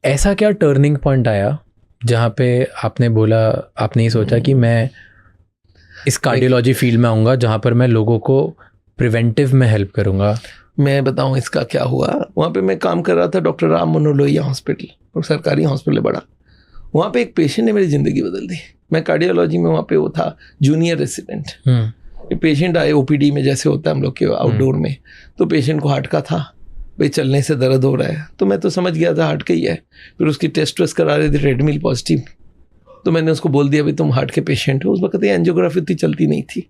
ऐसा क्या turning point आया जहाँ पे आपने बोला, आपने ये सोचा कि मैं इस कार्डियोलॉजी फील्ड में आऊँगा जहाँ पर मैं लोगों को प्रिवेंटिव में हेल्प करूँगा? मैं बताऊं इसका क्या हुआ। वहाँ पे मैं काम कर रहा था डॉक्टर राम मनोहर लोहिया हॉस्पिटल, और सरकारी हॉस्पिटल है बड़ा। वहाँ पे एक पेशेंट ने मेरी ज़िंदगी बदल दी। मैं कार्डियोलॉजी में वहाँ पे वो था जूनियर रेसिडेंट। पेशेंट आए ओपीडी में, जैसे होता है हम लोग के आउटडोर में, तो पेशेंट को हार्ट का था, भाई चलने से दर्द हो रहा है, तो मैं तो समझ गया था हार्ट का ही है। फिर उसकी टेस्ट वेस्ट करा रहे थे, ट्रेडमिल पॉजिटिव, तो मैंने उसको बोल दिया भाई तुम हार्ट के पेशेंट हो। उस वक्त एंजियोग्राफी इतनी चलती नहीं थी,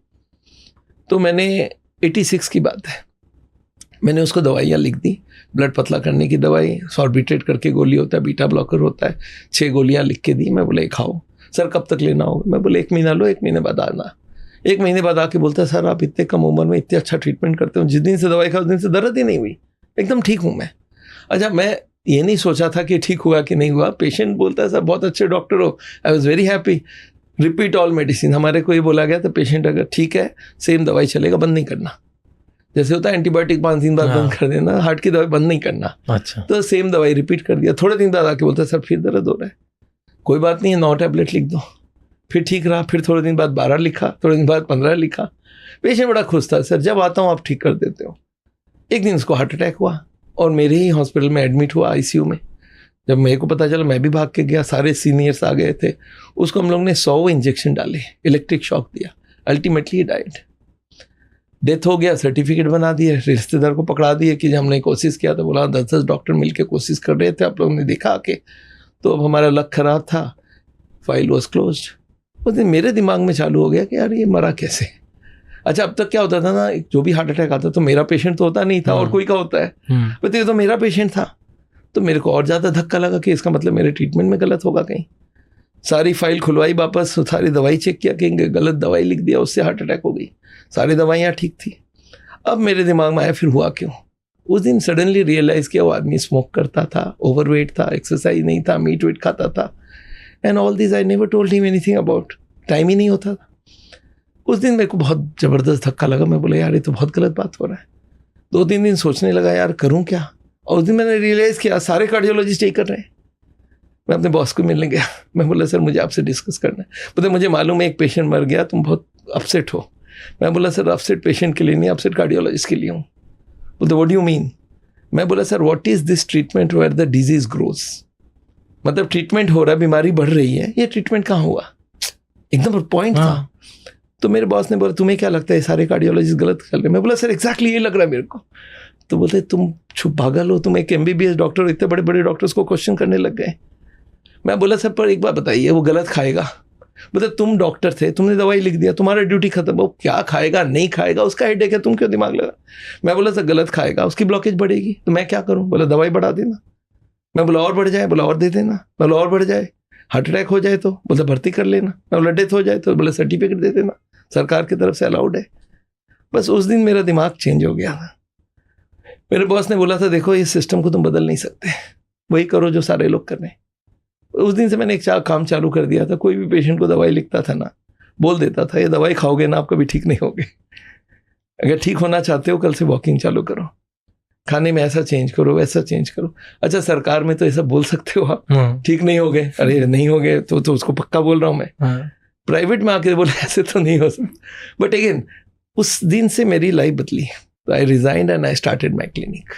तो मैंने 86 की बात है, मैंने उसको दवाइयाँ लिख दी, ब्लड पतला करने की दवाई, सॉर्बिट्रेट करके गोली होता है, बीटा ब्लॉकर होता है, 6 गोलियाँ लिख के दी। मैं बोले खाओ। सर कब तक लेना होगा? मैं बोले 1 महीना लो, 1 महीने बाद आना। 1 महीने बाद आके बोलता है सर आप इतने कम उम्र में इतने अच्छा ट्रीटमेंट करते हो, जिस दिन से दवाई खाओ उस दिन से दर्द ही नहीं हुई, एकदम ठीक हूँ मैं। अच्छा, मैं ये नहीं सोचा था कि ठीक हुआ कि नहीं हुआ। पेशेंट बोलता है सर बहुत अच्छे डॉक्टर हो, I was very happy, repeat all medicine. हमारे को ये बोला गया था पेशेंट अगर ठीक है सेम दवाई चलेगा, बंद नहीं करना। जैसे होता है एंटीबायोटिक 5 दिन बाद बंद कर देना, हार्ट की दवाई बंद नहीं करना। अच्छा। तो सेम दवाई रिपीट कर दिया। थोड़े दिन बाद आके बोलता है सर फिर दर्द हो रहा है, कोई बात नहीं है 9 टैबलेट लिख दो। फिर ठीक रहा। फिर थोड़े दिन बाद 12 लिखा, थोड़े दिन बाद 15 लिखा। पेशेंट बड़ा खुश था, सर जब आता हूँ आप ठीक कर देते हो। एक दिन उसको हार्ट अटैक हुआ और मेरे ही हॉस्पिटल में एडमिट हुआ आईसीयू में। जब मेरे को पता चला मैं भी भाग के गया, सारे सीनियर्स आ गए थे। उसको हम लोग ने 100 इंजेक्शन डाले, इलेक्ट्रिक शॉक दिया, अल्टीमेटली डाइड। डेथ हो गया, सर्टिफिकेट बना दिए, रिश्तेदार को पकड़ा दिए कि हमने कोशिश किया। तो बोला 10-10 डॉक्टर मिलकर कोशिश कर रहे थे, आप लोगों ने देखा आके। तो अब हमारा लक खराब था, फाइल वॉज क्लोज्ड। उस दिन मेरे दिमाग में चालू हो गया कि यार ये मरा कैसे। अच्छा, अब तक क्या होता था ना, जो भी हार्ट अटैक आता तो मेरा पेशेंट तो होता नहीं था, और कोई का होता है, बट ये तो मेरा पेशेंट था। तो मेरे को और ज़्यादा धक्का लगा कि इसका मतलब मेरे ट्रीटमेंट में गलत होगा कहीं। सारी फाइल खुलवाई वापस, सारी दवाई चेक किया कि गलत दवाई लिख दिया, उससे हार्ट अटैक हो गई। सारी दवाइयाँ ठीक थी। अब मेरे दिमाग में आया फिर हुआ क्यों। उस दिन सडनली रियलाइज़ किया वो आदमी स्मोक करता था, ओवरवेट था, एक्सरसाइज नहीं था, मीट वेट खाता था, and all this I never told him anything about. Time ही नहीं होता था। उस दिन मेरे को बहुत ज़बरदस्त धक्का लगा। मैं बोला यार ये तो बहुत गलत बात हो रहा है। 2-3 दिन सोचने लगा यार करूँ क्या। और उस दिन मैंने रियलाइज़ किया सारे कार्डियोलॉजिस्ट यही कर रहे हैं। मैं अपने बॉस को मिलने गया, मैं बोला सर मुझे आपसे डिस्कस करना है। बोलते मुझे मालूम है एक पेशेंट मर गया, तुम बहुत अपसेट हो। मैं बोला सर अपसेट पेशेंट के लिए नहीं, अपसेट कार्डियोलॉजिस्ट के लिए हूँ। बोलते व्हाट डू यू मीन? मैं बोला sir what is this treatment where the disease grows. मतलब ट्रीटमेंट हो रहा है, बीमारी बढ़ रही है, ये ट्रीटमेंट कहाँ हुआ? एकदम पॉइंट था। तो मेरे बॉस ने बोला तुम्हें क्या लगता है सारे कार्डियोलॉजिस्ट गलत कर रहे हैं? मैं बोला सर एग्जैक्टली ये लग रहा है मेरे को। तो बोलते तुम छुप पागल हो, तुम एक MBBS डॉक्टर हो, इतने बड़े बड़े डॉक्टर्स को क्वेश्चन करने लग गए। मैं बोला सर पर एक बात बताइए वो गलत खाएगा? बोले तुम डॉक्टर थे, तुमने दवाई लिख दिया, तुम्हारा ड्यूटी खत्म। वो क्या खाएगा नहीं खाएगा उसका हेडेक है, तुम क्यों दिमाग लगा? मैं बोला सर गलत खाएगा, उसकी ब्लॉकेज बढ़ेगी, तो मैं क्या करूँ? बोला दवाई बढ़ा देना। मैं बोला और बढ़ जाए? बोला और दे देना। बोला और बढ़ जाए? हार्ट अटैक हो जाए तो? बोला भर्ती कर लेना। मैं बोला डेथ हो जाए तो? बोला सर्टिफिकेट दे देना, सरकार की तरफ से अलाउड है। बस उस दिन मेरा दिमाग चेंज हो गया था। मेरे बॉस ने बोला था देखो इस सिस्टम को तुम बदल नहीं सकते, वही करो जो सारे लोग कर रहे हैं। उस दिन से मैंने एक काम चालू कर दिया था। कोई भी पेशेंट को दवाई लिखता था ना, बोल देता था ये दवाई खाओगे ना आप कभी ठीक नहीं होगे। अगर ठीक होना चाहते हो कल से वॉकिंग चालू करो, खाने में ऐसा चेंज करो, वैसा चेंज करो। अच्छा सरकार में तो ऐसा बोल सकते हो आप, ठीक नहीं हो गए, अरे नहीं हो गए तो उसको पक्का बोल रहा हूँ मैं। प्राइवेट में आके बोला ऐसे तो नहीं हो सकता। बट अगेन उस दिन से मेरी लाइफ बदली। I resigned and I started my clinic.